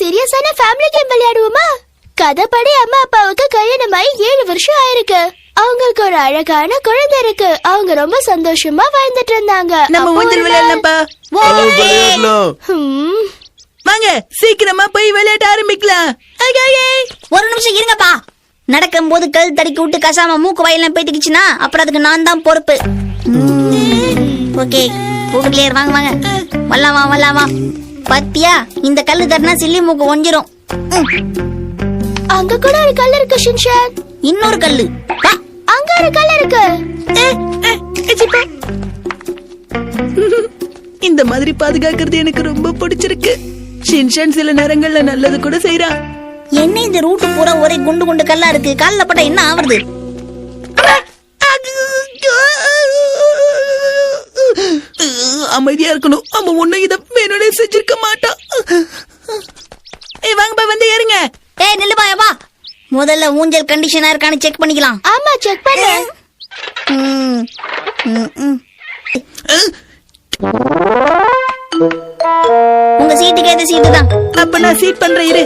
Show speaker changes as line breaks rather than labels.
சீரியஸான family game விளையாடுவோமா? கதைப்படி அம்மா அப்பாவுக்கு கல்யாணமாயி 7 வருஷம் ஆயிருக்கு. அவங்களுக்கு ஒரு அழகான குழந்தை இருக்கு. அவங்க ரொம்ப சந்தோஷமா வாழ்ந்துட்டு இருந்தாங்க.
நம்ம ஊஞ்சல் விளையாடலாம்ப்பா. வாங்க சீக்கிரமா போய் விளையாட ஆரம்பிக்கலாம்.
ஒரு நிமிஷம் இருங்கப்பா. நடக்கும் போது கல் தடிக்கி விட்டு கசாம மூக்கு வாயெல்லாம் பேத்திக்கிச்சுன்னா அப்புறம் அதுக்கு நான் தான் பொறுப்பு. ஓகே கூட்டுக்குள்ளே வாங்க வாங்க. வல்லாமா பத்தியா, இந்த கல்லு தட்டினா சில்லி மூக்கு ஒஞ்சிரும்.
அங்க கூட ஒரு கல் இருக்கு ஷின்சான்.
இன்னொரு கல்லு
அங்க ஒரு கல் இருக்கு.
இந்த மாதிரி பாதுகாக்கிறது எனக்கு ரொம்ப பிடிச்சிருக்கு. ஷின்சான் சில நேரங்கள்ல நல்லது கூட செய்யறான்.
என்ன இந்த ரூட்டு பூரா ஒரே குண்டு குண்டு கல்லா இருக்கு. கால்ல பட்டா என்ன ஆவறது?
அமைதியா இருக்கணும். அவன் ஒண்ணு இத வேணும்னே செஞ்சிருக்க மாட்டான். வாங்கப்பா வந்து ஏறுங்க.
நில்லுப்பா. முதல்ல ஊஞ்சல் கண்டிஷனா இருக்கான்னு செக் பண்ணிக்கலாம்.
ஆமா செக் பண்ணு.
உங்க சீட்டுக்கு ஏத்த சீட்டு தான்.
அப்ப நான் சீட் பண்றேன் இரு.